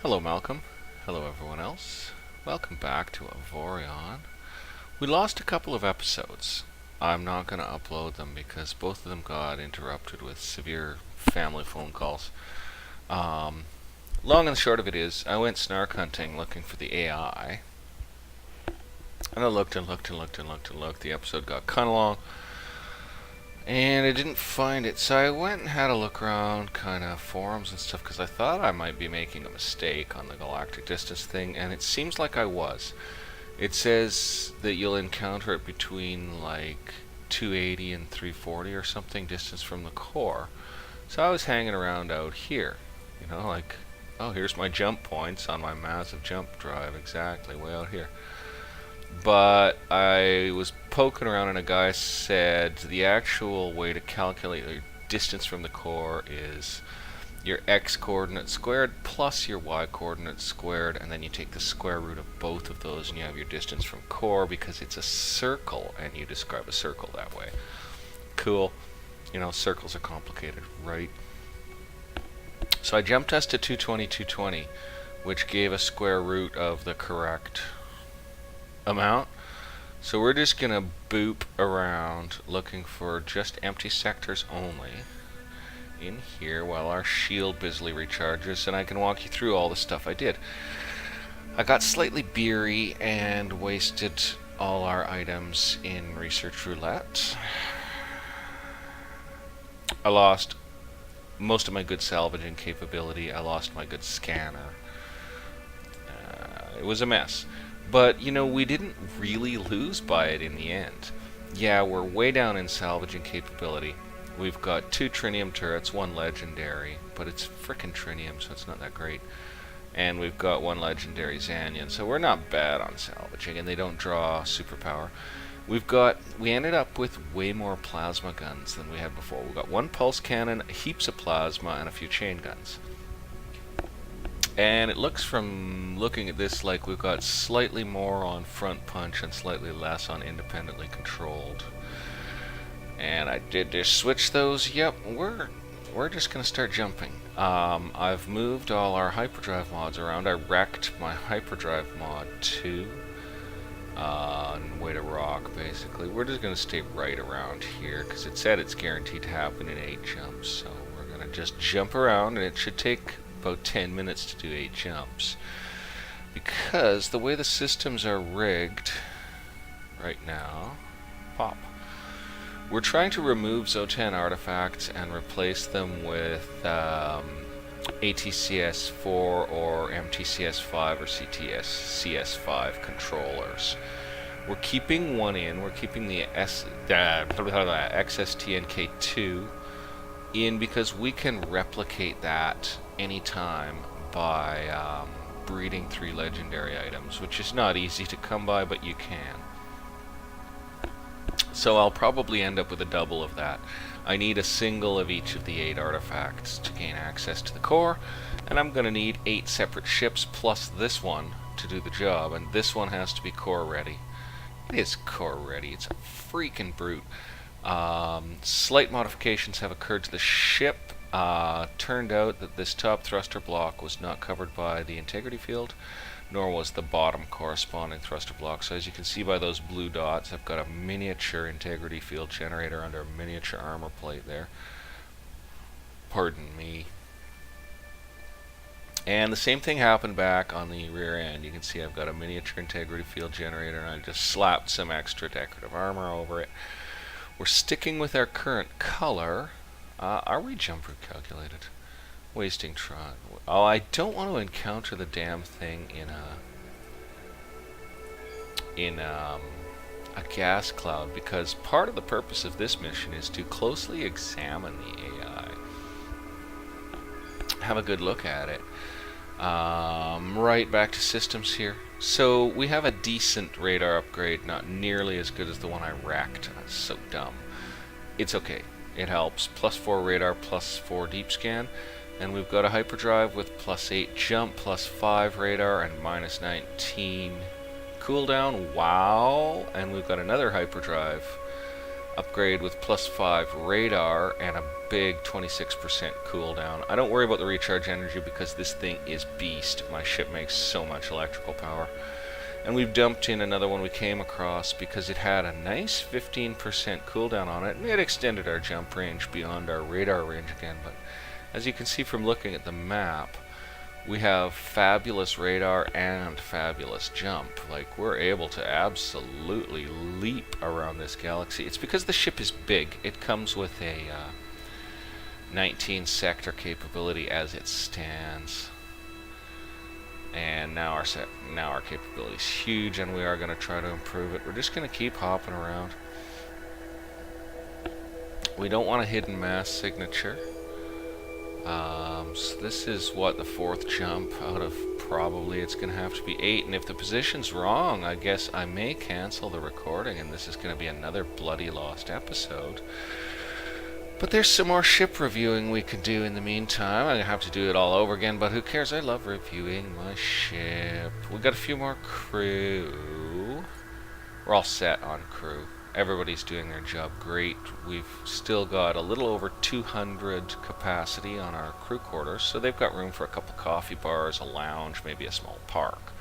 Hello Malcolm. Hello everyone else. Welcome back to Avorion. We lost a couple of episodes. I'm not going to upload them because both of them got interrupted with severe family phone calls. Long and short of it is, I went snark hunting looking for the AI. And I looked and looked and looked and looked and looked. The episode got kind of long. And I didn't find it, so I went and had a look around kind of forums and stuff because I thought I might be making a mistake on the galactic distance thing, and it seems like I was. It says that you'll encounter it between like 280 and 340 or something distance from the core. So I was hanging around out here, like, oh, here's my jump points on my massive jump drive, exactly, way out here. But I was poking around and a guy said the actual way to calculate your distance from the core is your x coordinate squared plus your y coordinate squared, and then you take the square root of both of those and you have your distance from core because it's a circle and you describe a circle that way. Cool. Circles are complicated, right? So I jump tested 220, which gave a square root of the correct amount. So we're just gonna boop around looking for just empty sectors only in here while our shield busily recharges, and I can walk you through all the stuff I did. I got slightly beery and wasted all our items in research roulette. I lost most of my good salvaging capability. I lost my good scanner. It was a mess. But, we didn't really lose by it in the end. Yeah, we're way down in salvaging capability. We've got 2 trinium turrets, 1 legendary, but it's frickin' trinium, so it's not that great. And we've got 1 legendary Xanian, so we're not bad on salvaging, and they don't draw superpower. We ended up with way more plasma guns than we had before. We've got 1 pulse cannon, heaps of plasma, and a few chain guns. And it looks from looking at this like we've got slightly more on front punch and slightly less on independently controlled. And I did just switch those. Yep, we're just gonna start jumping. I've moved all our hyperdrive mods around. I wrecked my hyperdrive mod 2 on way to rock, basically. We're just gonna stay right around here because it said it's guaranteed to happen in 8 jumps. So we're gonna just jump around, and it should take about 10 minutes to do 8 jumps, because the way the systems are rigged right now, we're trying to remove Zotan artifacts and replace them with ATCS4 or MTCS5 or CTS-CS5 controllers. We're keeping one in. We're keeping the XSTNK2 in because we can replicate that anytime by breeding 3 legendary items, which is not easy to come by, but you can. So I'll probably end up with a double of that. I need a single of each of the 8 artifacts to gain access to the core, and I'm going to need 8 separate ships plus this one to do the job, and this one has to be core ready. It is core ready. It's a freaking brute. Slight modifications have occurred to the ship. Turned out that this top thruster block was not covered by the integrity field, nor was the bottom corresponding thruster block. So as you can see by those blue dots, I've got a miniature integrity field generator under a miniature armor plate there. Pardon me. And the same thing happened back on the rear end. You can see I've got a miniature integrity field generator, and I just slapped some extra decorative armor over it. We're sticking with our current color. Are we jump route calculated? Wasting Tron. Oh, I don't want to encounter the damn thing in a gas cloud, because part of the purpose of this mission is to closely examine the AI. Have a good look at it. Right, back to systems here. So we have a decent radar upgrade, not nearly as good as the one I wrecked. That's so dumb. It's okay. It helps. +4 radar, +4 deep scan. And we've got a hyperdrive with +8 jump, +5 radar, and -19 cooldown. Wow! And we've got another hyperdrive upgrade with +5 radar and a big 26% cooldown. I don't worry about the recharge energy because this thing is beast. My ship makes so much electrical power. And we've dumped in another one we came across because it had a nice 15% cooldown on it, and it extended our jump range beyond our radar range again. But as you can see from looking at the map, we have fabulous radar and fabulous jump. Like, we're able to absolutely leap around this galaxy. It's because the ship is big. It comes with a 19 sector capability as it stands. And now our capability is huge, and we are going to try to improve it. We're just going to keep hopping around. We don't want a hidden mass signature. So this is what, the 4th jump out of probably it's going to have to be 8. And if the position's wrong, I guess I may cancel the recording, and this is going to be another bloody lost episode. But there's some more ship reviewing we could do in the meantime. I'm going to have to do it all over again, but who cares? I love reviewing my ship. We got a few more crew. We're all set on crew. Everybody's doing their job great. We've still got a little over 200 capacity on our crew quarters, so they've got room for a couple coffee bars, a lounge, maybe a small park.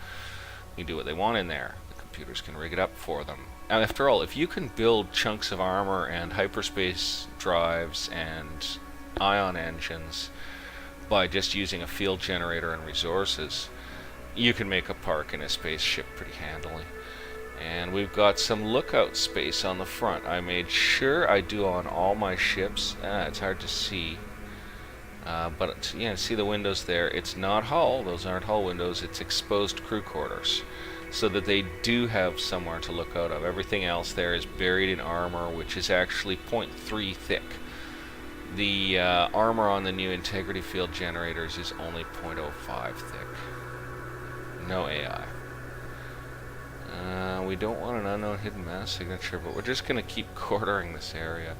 You do what they want in there. The computers can rig it up for them. And after all, if you can build chunks of armor and hyperspace drives and ion engines by just using a field generator and resources, you can make a park in a spaceship pretty handily. And we've got some lookout space on the front. I made sure I do on all my ships. It's hard to see. But yeah, see the windows there. It's not hull. Those aren't hull windows. It's exposed crew quarters, so that they do have somewhere to look out of. Everything else there is buried in armor, which is actually 0.3 thick. The armor on the new integrity field generators is only 0.05 thick. No AI. We don't want an unknown hidden mass signature, but we're just going to keep quartering this area.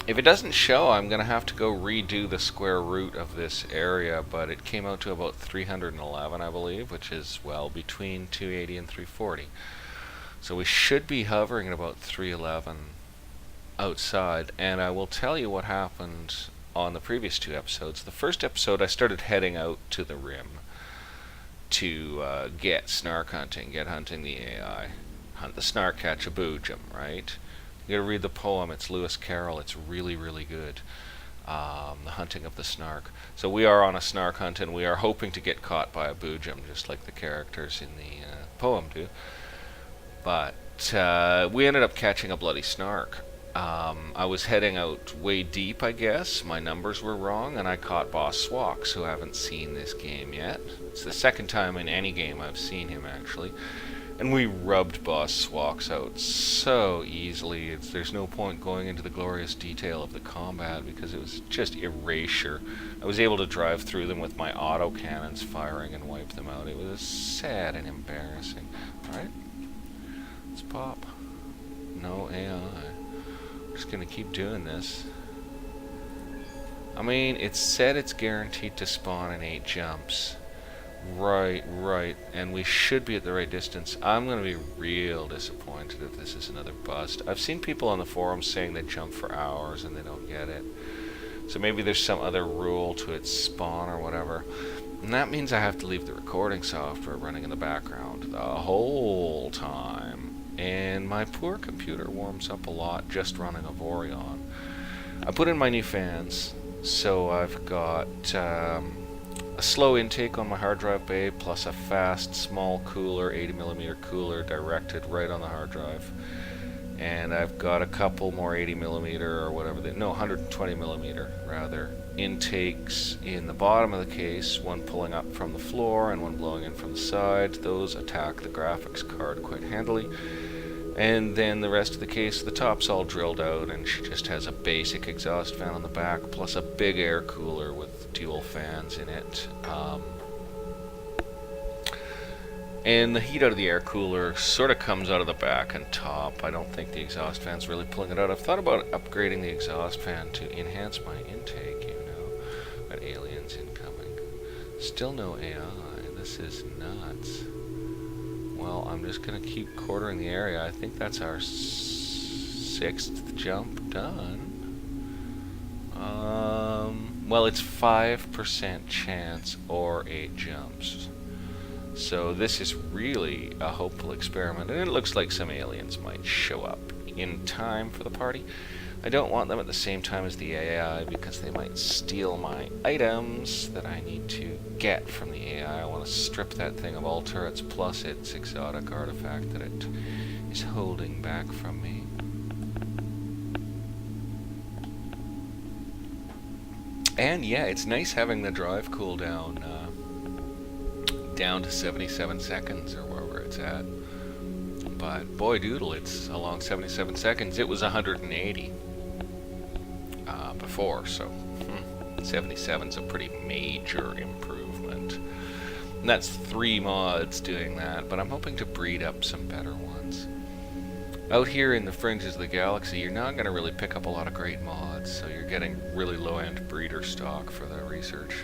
If it doesn't show, I'm going to have to go redo the square root of this area, but it came out to about 311, I believe, which is, well, between 280 and 340. So we should be hovering at about 311 outside, and I will tell you what happened on the previous 2 episodes. The first episode, I started heading out to the rim to get snark hunting, get hunting the AI. Hunt the snark, catch a boojum, right? You gotta read the poem. It's Lewis Carroll. It's really, really good. The hunting of the snark. So we are on a snark hunt, and we are hoping to get caught by a boojum, just like the characters in the poem do. But we ended up catching a bloody snark. I was heading out way deep, I guess. My numbers were wrong, and I caught Boss Swax, who haven't seen this game yet. It's the second time in any game I've seen him, actually. And we rubbed Boss Swax out so easily. There's no point going into the glorious detail of the combat because it was just erasure. I was able to drive through them with my autocannons firing and wipe them out. It was sad and embarrassing. Alright, let's pop. No AI. Just gonna keep doing this. I mean, it's said it's guaranteed to spawn in 8 jumps. Right, and we should be at the right distance. I'm gonna be real disappointed if this is another bust. I've seen people on the forums saying they jump for hours and they don't get it. So maybe there's some other rule to its spawn or whatever. And that means I have to leave the recording software running in the background the whole time. And my poor computer warms up a lot just running Avorion. I put in my new fans, so I've got a slow intake on my hard drive bay, plus a fast small cooler, 80mm cooler directed right on the hard drive. And I've got a couple more 80mm or whatever, 120mm rather, intakes in the bottom of the case, one pulling up from the floor and one blowing in from the side. Those attack the graphics card quite handily. And then the rest of the case, the top's all drilled out, and she just has a basic exhaust fan on the back, plus a big air cooler with dual fans in it. And the heat out of the air cooler sort of comes out of the back and top. I don't think the exhaust fan's really pulling it out. I've thought about upgrading the exhaust fan to enhance my intake, you know. Got aliens incoming. Still no AI. This is nuts. well, I'm just going to keep quartering the area. I think that's our 6th jump done. Well, it's 5% chance or 8 jumps. So this is really a hopeful experiment, and it looks like some aliens might show up in time for the party. I don't want them at the same time as the AI because they might steal my items that I need to get from the AI. I want to strip that thing of all turrets plus its exotic artifact that it is holding back from me. And yeah, it's nice having the drive cooldown down to 77 seconds or wherever it's at. But boy doodle, it's along 77 seconds. It was 180 before, so 77's a pretty major improvement. And that's 3 mods doing that, but I'm hoping to breed up some better ones. Out here in the fringes of the galaxy, you're not going to really pick up a lot of great mods, so you're getting really low-end breeder stock for the research.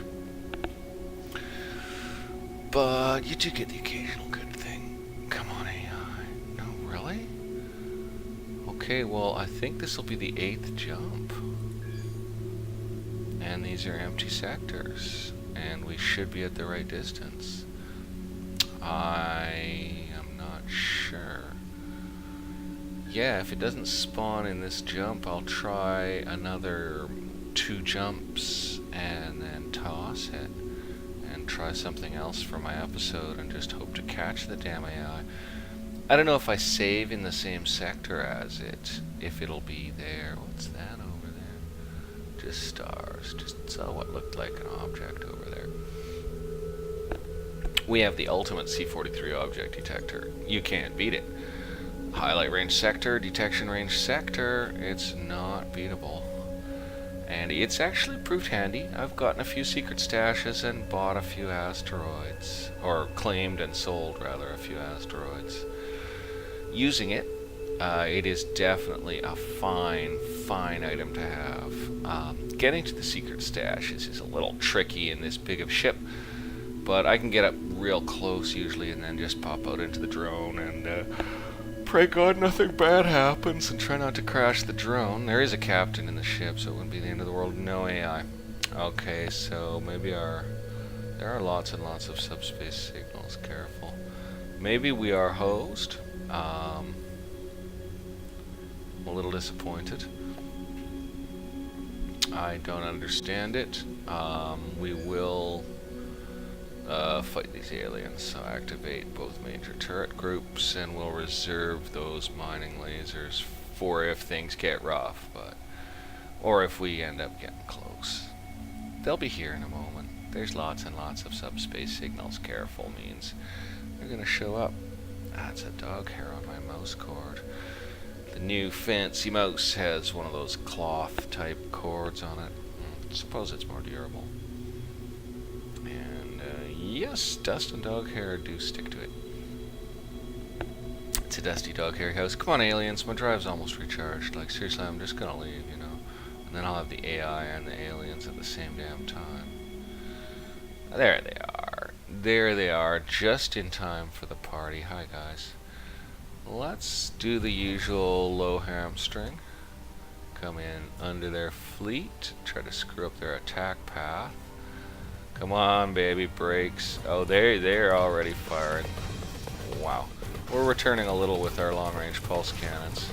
But you do get the occasional good thing. Come on, AI. No, really? Okay, well, I think this will be the 8th jump. And these are empty sectors. And we should be at the right distance. I am not sure. Yeah, if it doesn't spawn in this jump, I'll try another 2 jumps and then toss it. And try something else for my episode and just hope to catch the damn AI. I don't know if I save in the same sector as it, if it'll be there. What's that over there? Just stars. Just saw what looked like an object over there. We have the ultimate C-43 object detector. You can't beat it. Highlight range sector, detection range sector. It's not beatable. And it's actually proved handy. I've gotten a few secret stashes and bought a few asteroids. Or claimed and sold, rather, a few asteroids. Using it, it is definitely a fine item to have. Getting to the secret stashes is a little tricky in this big of ship, but I can get up real close usually and then just pop out into the drone and pray God nothing bad happens and try not to crash the drone. There is a captain in the ship, so it wouldn't be the end of the world. No AI. Okay, so maybe there are lots and lots of subspace signals. Careful. Maybe we are hosed. I'm a little disappointed. I don't understand it. We will fight these aliens, so activate both major turret groups, and we'll reserve those mining lasers for if things get rough, or if we end up getting close. They'll be here in a moment. There's lots and lots of subspace signals. Careful means they're gonna show up. That's a dog hair on my mouse cord. The new fancy mouse has one of those cloth type cords on it. I suppose it's more durable. Yes, dust and dog hair do stick to it. It's a dusty dog hair house. Come on, aliens, my drive's almost recharged. Like, seriously, I'm just gonna leave, you know. And then I'll have the AI and the aliens at the same damn time. There they are. There they are, just in time for the party. Hi, guys. Let's do the usual low hamstring. Come in under their fleet. Try to screw up their attack path. Come on, baby, brakes. Oh, they're already firing. Wow. We're returning a little with our long-range pulse cannons.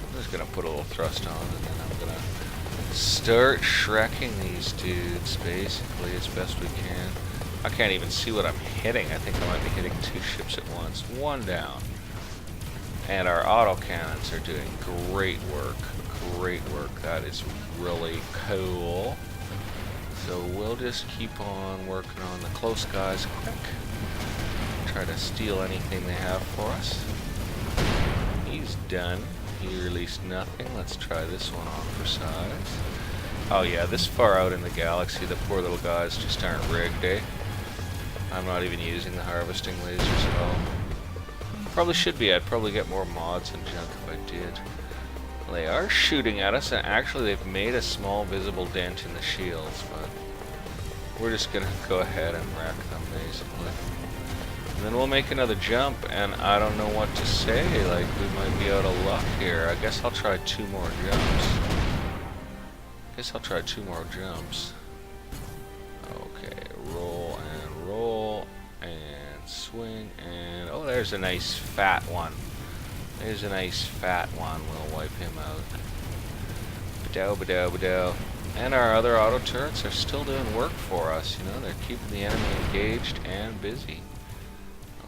I'm just gonna put a little thrust on, and then I'm gonna start shrekking these dudes, basically, as best we can. I can't even see what I'm hitting. I think I might be hitting 2 ships at once. 1 down. And our autocannons are doing great work. Great work. That is really cool. So we'll just keep on working on the close guys quick. Try to steal anything they have for us. He's done. He released nothing. Let's try this one on for size. Oh yeah, this far out in the galaxy, the poor little guys just aren't rigged, eh? I'm not even using the harvesting lasers at all. Probably should be. I'd probably get more mods and junk if I did. They are shooting at us, and actually they've made a small visible dent in the shields, but we're just gonna go ahead and wreck them, basically. And then we'll make another jump, and I don't know what to say. Like, we might be out of luck here. I guess I'll try 2 more jumps. Okay, roll, and swing, and... Oh, there's a nice fat one. We'll wipe him out. Ba-dow. And our other auto turrets are still doing work for us. You know, they're keeping the enemy engaged and busy.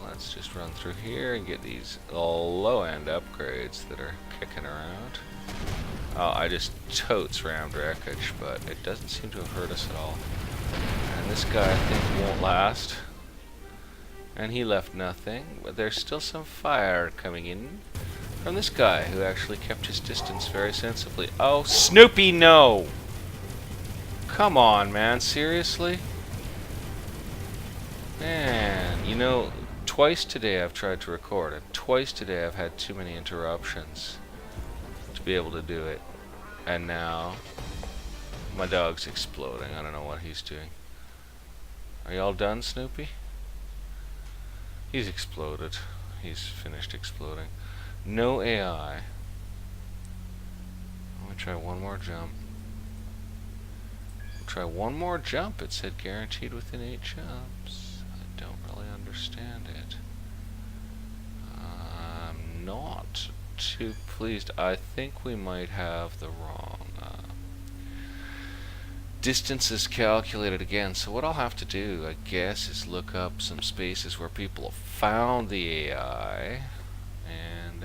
Let's just run through here and get these low-end upgrades that are kicking around. Oh, I just totes rammed wreckage, but it doesn't seem to have hurt us at all. And this guy, I think, won't last. And he left nothing, but there's still some fire coming in from this guy, who actually kept his distance very sensibly. Oh, Snoopy, no! Come on, man, seriously? Man, you know... Twice today I've tried to record, and twice today I've had too many interruptions to be able to do it. And now, my dog's exploding. I don't know what he's doing. Are y'all done, Snoopy? He's exploded. He's finished exploding. No AI. I'm gonna try one more jump. Try one more jump. It said guaranteed within 8 jumps. I don't really understand it. I'm not too pleased. I think we might have the wrong distances calculated again. So what I'll have to do, I guess, is look up some spaces where people have found the AI and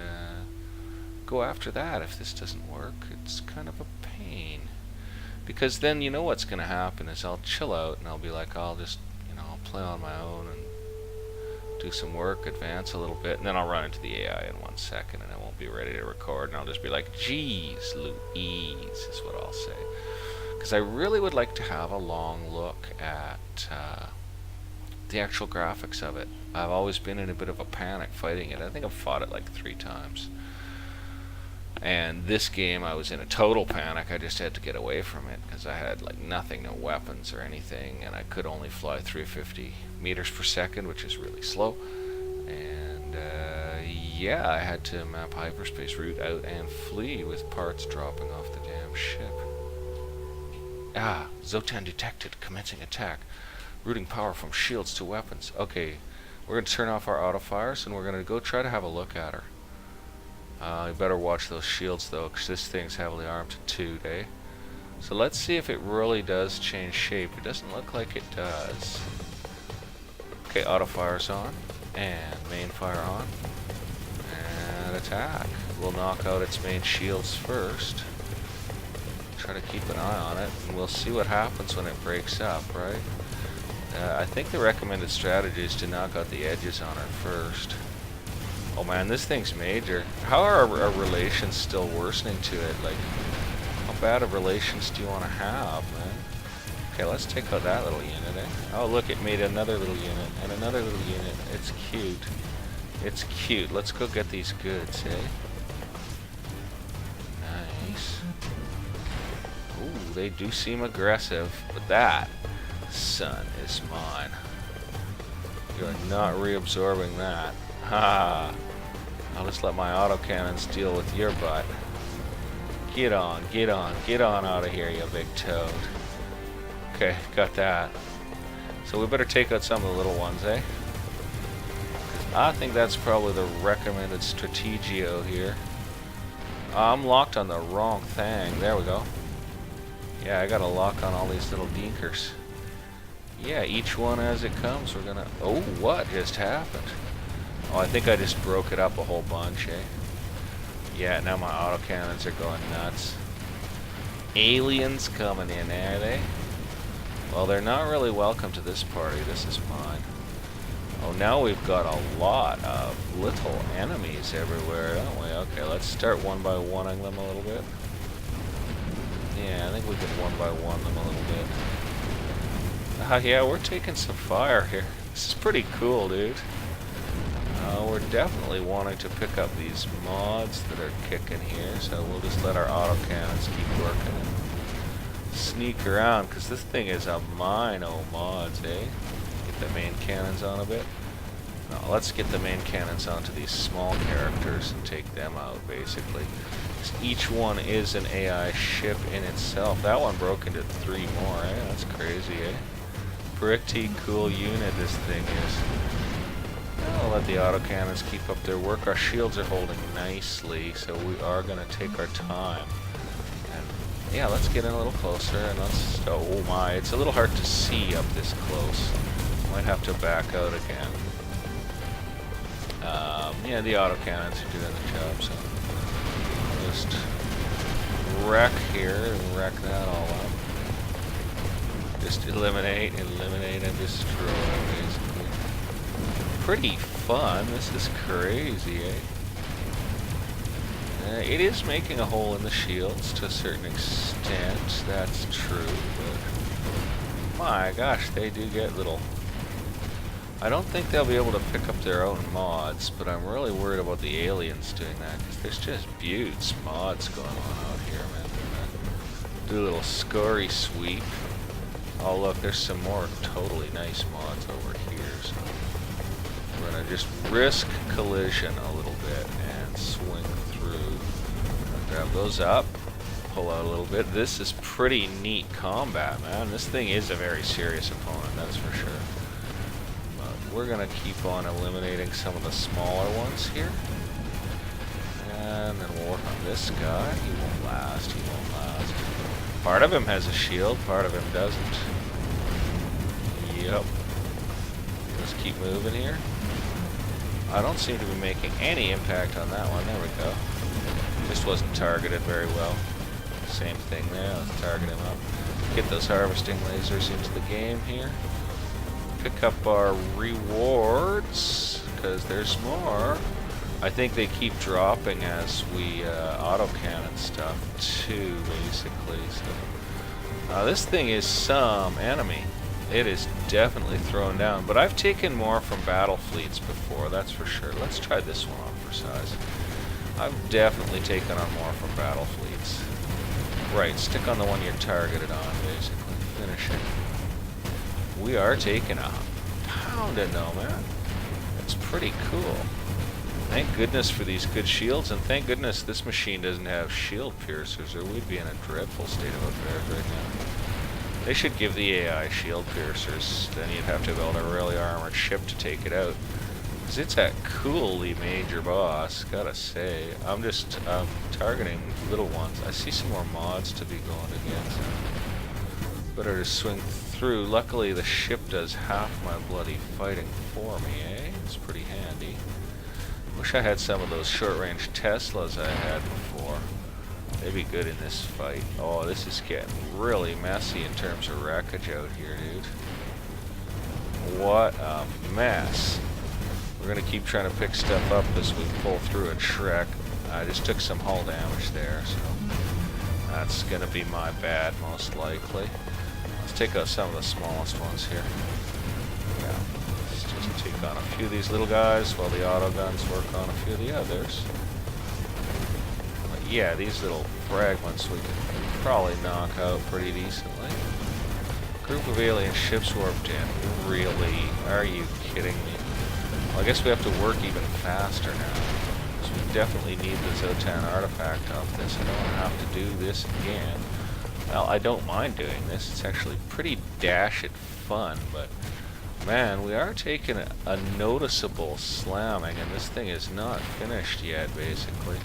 go after that. If this doesn't work, it's kind of a pain. Because then you know what's going to happen is I'll chill out and I'll be like, I'll just, I'll play on my own and do some work, advance a little bit, and then I'll run into the AI in 1 second and I won't be ready to record, and I'll just be like, geez Louise, is what I'll say. Because I really would like to have a long look at the actual graphics of it. I've always been in a bit of a panic fighting it. I think I've fought it like 3 times. And this game I was in a total panic. I just had to get away from it because I had like nothing, no weapons or anything, and I could only fly 350 meters per second, which is really slow. And yeah, I had to map hyperspace route out and flee with parts dropping off the damn ship. Ah, Zotan detected, commencing attack. Routing power from shields to weapons. Okay, we're going to turn off our auto fires and we're going to go try to have a look at her. You better watch those shields though, because this thing's heavily armed to 2, eh? So let's see if it really does change shape. It doesn't look like it does. Okay, auto fire's on, and main fire on, and attack. We'll knock out its main shields first. Try to keep an eye on it, and we'll see what happens when it breaks up, right? I think the recommended strategy is to knock out the edges on her first. Oh man, this thing's major. How are our relations still worsening to it? Like, how bad of relations do you want to have, man? Okay, let's take out that little unit, eh? Oh look, it made another little unit, and another little unit. It's cute. It's cute. Let's go get these goods, eh? Nice. Ooh, they do seem aggressive, but that, son, is mine. You are not reabsorbing that. Ha! I'll just let my autocannons deal with your butt. Get on out of here, you big toad. Okay, got that. So we better take out some of the little ones, eh? I think that's probably the recommended strategio here. I'm locked on the wrong thing. There we go. Yeah, I got a lock on all these little dinkers. Yeah, each one as it comes, we're gonna... Oh, what just happened? Oh, I think I just broke it up a whole bunch, eh? Yeah, now my autocannons are going nuts. Aliens coming in, are they? Well, they're not really welcome to this party. This is mine. Oh, now we've got a lot of little enemies everywhere, don't we? Okay, let's start one by one-ing them a little bit. Yeah, I think we can one by one them a little bit. Yeah, we're taking some fire here. This is pretty cool, dude. We're definitely wanting to pick up these mods that are kicking here, so we'll just let our autocannons keep working and sneak around, because this thing is a mine, oh mods, eh? Get the main cannons on a bit. Now, let's get the main cannons onto these small characters and take them out, basically. Each one is an AI ship in itself. That one broke into 3 more, eh? That's crazy, eh? Pretty cool unit this thing is. I'll let the autocannons keep up their work. Our shields are holding nicely, so we are going to take our time. And yeah, let's get in a little closer and let's... Oh my, it's a little hard to see up this close. Might have to back out again. Yeah, the autocannons are doing the job, so... Just wreck here and wreck that all up. Just eliminate, and destroy, basically. Pretty fun. This is crazy, eh? It is making a hole in the shields to a certain extent. That's true, but my gosh, they do get little... I don't think they'll be able to pick up their own mods, but I'm really worried about the aliens doing that, because there's just beauts mods going on out here, man. Do a little scory sweep. Oh look, there's some more totally nice mods over here, so we're gonna just risk collision a little bit and swing through. Grab those up, pull out a little bit. This is pretty neat combat, man. This thing is a very serious opponent, that's for sure. We're going to keep on eliminating some of the smaller ones here. And then we'll work on this guy. He won't last, he won't last. Part of him has a shield, part of him doesn't. Yep. Let's keep moving here. I don't seem to be making any impact on that one. There we go. Just wasn't targeted very well. Same thing there. Let's target him up. Get those harvesting lasers into the game here. Pick up our rewards, because there's more. I think they keep dropping as we autocannon stuff too, basically. So this thing is some enemy. It is definitely thrown down, but I've taken more from battle fleets before, that's for sure. Let's try this one on for size. I've definitely taken on more from battle fleets. Right, stick on the one you're targeted on, basically. Finish it. We are taking a pounding though, man. It's pretty cool. Thank goodness for these good shields, and thank goodness this machine doesn't have shield piercers, or we'd be in a dreadful state of affairs right now. They should give the AI shield piercers, then you'd have to build a really armored ship to take it out. Because it's a coolly major boss, gotta say. I'm targeting little ones. I see some more mods to be going against. Better to swing through. Luckily the ship does half my bloody fighting for me, eh? It's pretty handy. Wish I had some of those short-range Teslas I had before. They'd be good in this fight. Oh, this is getting really messy in terms of wreckage out here, dude. What a mess. We're gonna keep trying to pick stuff up as we pull through and Shrek. I just took some hull damage there, so that's gonna be my bad, most likely. Let's take out some of the smallest ones here. Yeah, let's just take on a few of these little guys while the auto guns work on a few of the others. But yeah, these little fragments we can probably knock out pretty decently. Group of alien ships warped in. Really? Are you kidding me? Well, I guess we have to work even faster now. Because we definitely need the Zotan artifact off this. I don't want to have to do this again. Well, I don't mind doing this. It's actually pretty dash-it fun, but man, we are taking a noticeable slamming, and this thing is not finished yet, basically.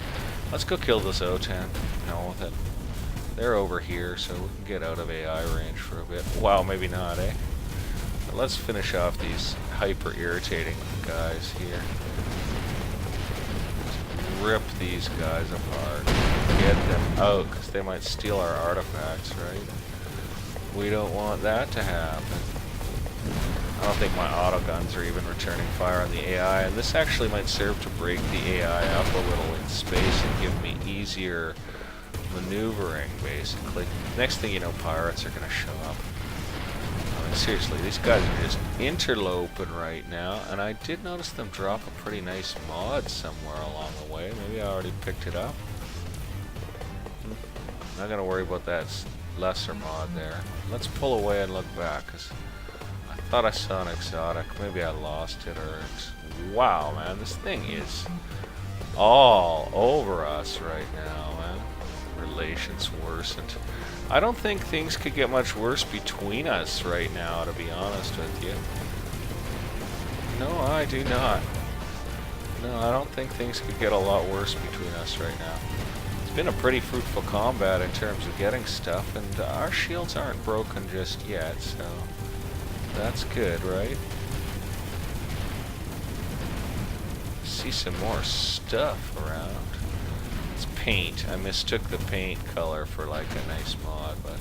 Let's go kill the Zotan. Hell with it. They're over here, so we can get out of AI range for a bit. Wow, maybe not, eh? But let's finish off these hyper-irritating guys here. Just rip these guys apart. Get them out, because they might steal our artifacts, right? We don't want that to happen. I don't think my autoguns are even returning fire on the AI, and this actually might serve to break the AI up a little in space and give me easier maneuvering, basically. Next thing you know, pirates are going to show up. I mean, seriously, these guys are just interloping right now, and I did notice them drop a pretty nice mod somewhere along the way. Maybe I already picked it up. Not going to worry about that lesser mod there. Let's pull away and look back, because I thought I saw an exotic. Maybe I lost it, or it's... Wow, man, this thing is all over us right now, man. Relations worsened. I don't think things could get much worse between us right now, to be honest with you. No, I do not. No, I don't think things could get a lot worse between us right now. It's been a pretty fruitful combat in terms of getting stuff, and our shields aren't broken just yet, so that's good, right? See some more stuff around. It's paint. I mistook the paint color for like a nice mod, but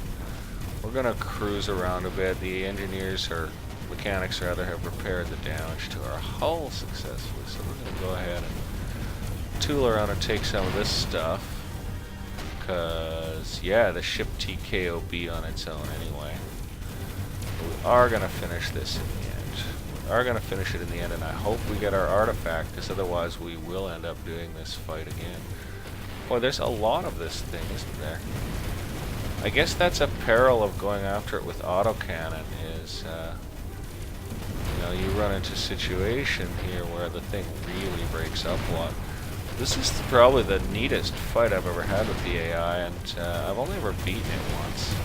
we're gonna cruise around a bit. The engineers, or mechanics rather, have repaired the damage to our hull successfully, so we're gonna go ahead and tool around and take some of this stuff, because yeah, the ship TKOB on its own anyway. But we are gonna finish this in the end. We are gonna finish it in the end, and I hope we get our artifact, because otherwise we will end up doing this fight again. Boy, there's a lot of this thing, isn't there? I guess that's a peril of going after it with autocannon, is you know, you run into a situation here where the thing really breaks up a lot. This is probably the neatest fight I've ever had with the AI, and I've only ever beaten it once.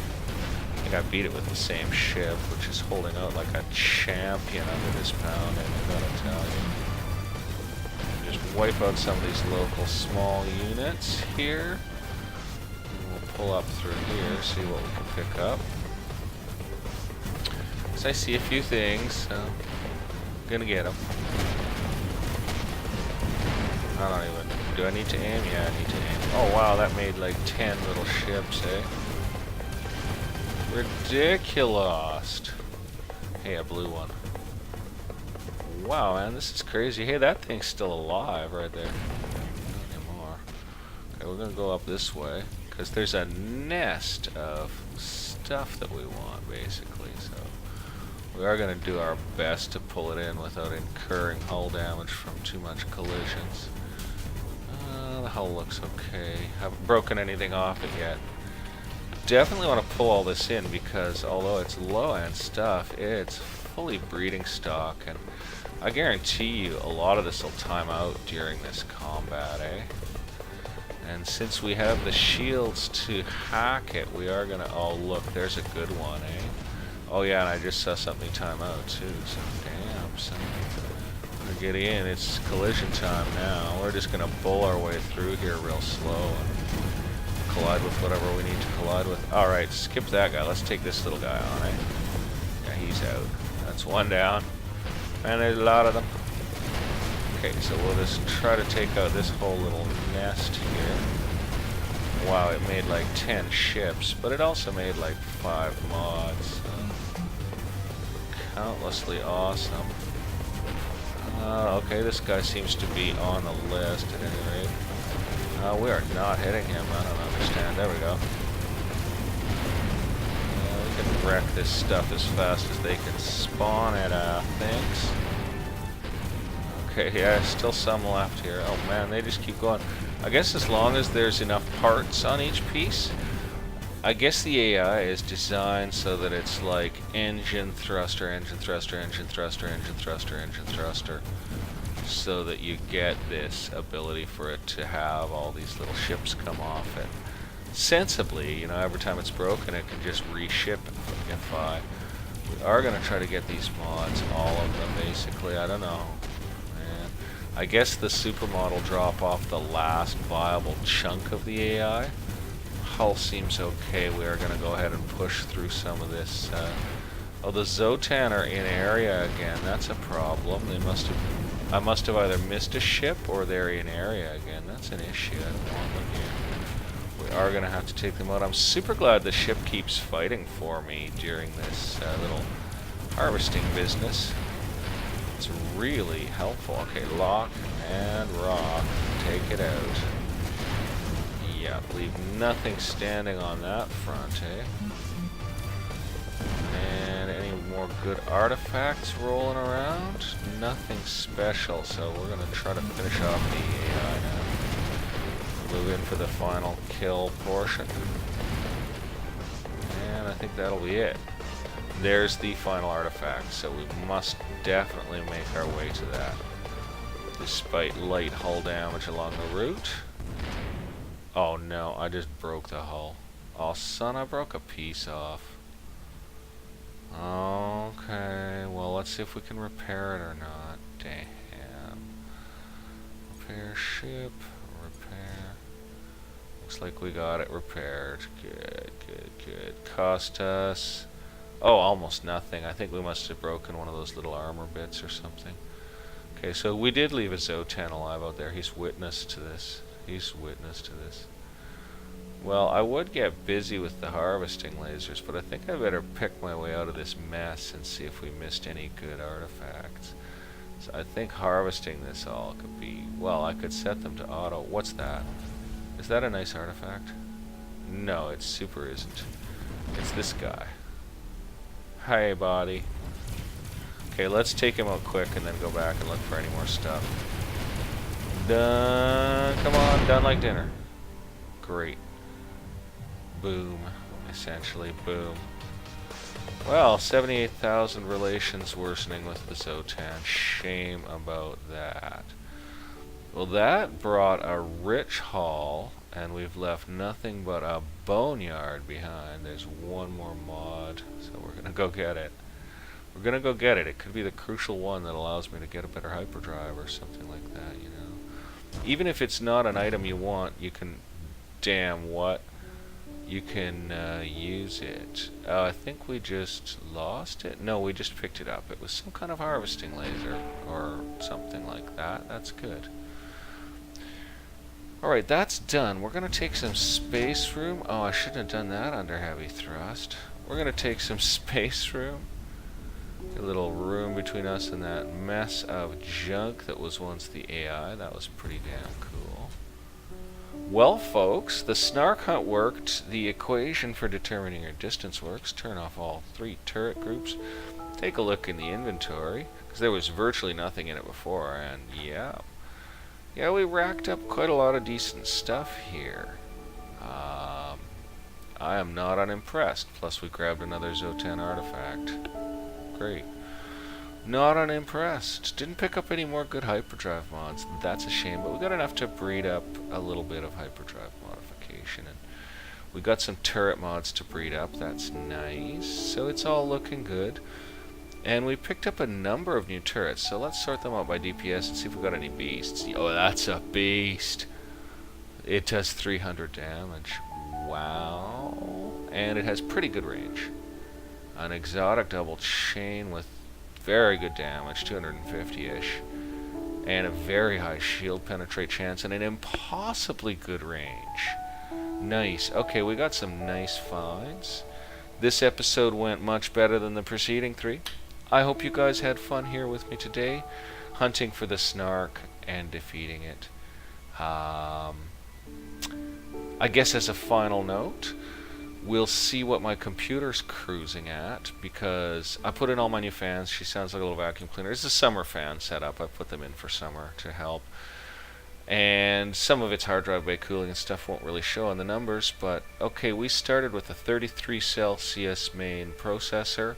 I think I beat it with the same ship, which is holding out like a champion under this pounding, I gotta tell you. Just wipe out some of these local small units here. And we'll pull up through here, see what we can pick up. So I see a few things, so I'm gonna get them. I don't even... Do I need to aim? Yeah, I need to aim. Oh wow, that made like 10 little ships, eh? Ridiculous. Hey, I blew one. Wow, man, this is crazy. Hey, that thing's still alive right there. Not anymore. Okay, we're gonna go up this way, because there's a nest of stuff that we want, basically, so... We are going to do our best to pull it in without incurring hull damage from too much collisions. The hull looks okay. Haven't broken anything off it yet. Definitely want to pull all this in, because although it's low-end stuff, it's fully breeding stock, and I guarantee you a lot of this will time out during this combat, eh? And since we have the shields to hack it, we are going to... Oh, look, there's a good one, eh? Oh yeah, and I just saw something time out too, so damn, son. We're getting in, it's collision time now. We're just gonna bull our way through here real slow and collide with whatever we need to collide with. Alright, skip that guy, let's take this little guy on, eh? Yeah, he's out. That's one down. And there's a lot of them. Okay, so we'll just try to take out this whole little nest here. Wow, it made like 10 ships, but it also made like 5 mods. So countlessly awesome. Okay, this guy seems to be on the list at any rate. We are not hitting him, I don't understand. There we go. We can wreck this stuff as fast as they can spawn it, thanks. Okay, yeah, still some left here. Oh man, they just keep going. I guess as long as there's enough parts on each piece, I guess the AI is designed so that it's like engine, thruster, engine, thruster, engine, thruster, engine, thruster, engine, thruster, so that you get this ability for it to have all these little ships come off it. Sensibly, you know, every time it's broken, it can just reship if we are going to try to get these mods, all of them, basically. I don't know. I guess the supermodel drop off the last viable chunk of the AI. Hull seems okay. We are going to go ahead and push through some of this. Oh, the Zotan are in area again. That's a problem. I must have either missed a ship or they're in area again. That's an issue. I don't want them here. We are going to have to take them out. I'm super glad the ship keeps fighting for me during this little harvesting business. It's really helpful. Okay, lock and rock. Take it out. Yeah, leave nothing standing on that front, eh? And any more good artifacts rolling around? Nothing special, so we're going to try to finish off the AI now. Move in for the final kill portion. And I think that'll be it. There's the final artifact, so we must definitely make our way to that. Despite light hull damage along the route. Oh no, I just broke the hull. Oh son, I broke a piece off. Okay, well let's see if we can repair it or not. Damn. Repair ship, repair. Looks like we got it repaired. Good, good, good. Cost us... oh, almost nothing. I think we must have broken one of those little armor bits or something. Okay, so we did leave a Zotan alive out there. He's witness to this. He's witness to this. Well, I would get busy with the harvesting lasers, but I think I better pick my way out of this mess and see if we missed any good artifacts. So I think harvesting this all could be... well, I could set them to auto. What's that? Is that a nice artifact? No, it super isn't. It's this guy. Hi, body. Okay, let's take him out quick and then go back and look for any more stuff. Done. Come on, done like dinner. Great. Boom. Essentially, boom. Well, 78,000 relations worsening with the Zotan. Shame about that. Well, that brought a rich haul, and we've left nothing but a boneyard behind. There's one more mod, so we're gonna go get it. We're gonna go get it. It could be the crucial one that allows me to get a better hyperdrive or something like that, you know. Even if it's not an item you want, you can... damn, what? You can use it. I think we just lost it. No, we just picked it up. It was some kind of harvesting laser or something like that. That's good. Alright, that's done. We're going to take some space room. Oh, I shouldn't have done that under heavy thrust. We're going to take some space room. A little room between us and that mess of junk that was once the AI. That was pretty damn cool. Well, folks, the snark hunt worked. The equation for determining your distance works. Turn off all 3 turret groups. Take a look in the inventory, because there was virtually nothing in it before, and yeah. Yeah, we racked up quite a lot of decent stuff here. I am not unimpressed. Plus, we grabbed another Zotan artifact. Great. Not unimpressed. Didn't pick up any more good hyperdrive mods. That's a shame, but we got enough to breed up a little bit of hyperdrive modification. And we got some turret mods to breed up. That's nice. So it's all looking good. And we picked up a number of new turrets, so let's sort them out by DPS and see if we got any beasts. Oh, that's a beast! It does 300 damage. Wow. And it has pretty good range. An exotic double chain with very good damage, 250-ish. And a very high shield penetrate chance and an impossibly good range. Nice. Okay, we got some nice finds. This episode went much better than the preceding 3. I hope you guys had fun here with me today, hunting for the snark and defeating it. I guess as a final note, we'll see what my computer's cruising at, because I put in all my new fans. She sounds like a little vacuum cleaner. It's a summer fan setup. I put them in for summer to help. And some of its hard drive bay cooling and stuff won't really show on the numbers, but okay, we started with a 33 Celsius main processor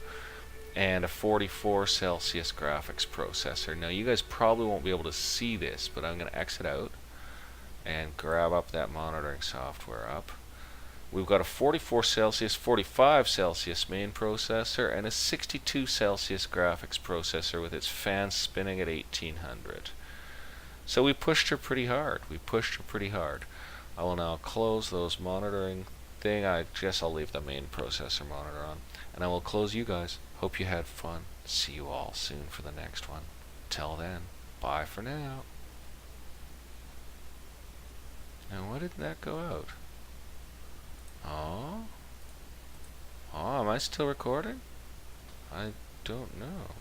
and a 44 Celsius graphics processor. Now you guys probably won't be able to see this, but I'm going to exit out and grab up that monitoring software up. We've got a 44 Celsius, 45 Celsius main processor and a 62 Celsius graphics processor with its fans spinning at 1800. So we pushed her pretty hard. I will now close those monitoring thing. I guess I'll leave the main processor monitor on. And I will close you guys. Hope you had fun. See you all soon for the next one. Till then, bye for now. Now, why didn't that go out? Oh, am I still recording? I don't know.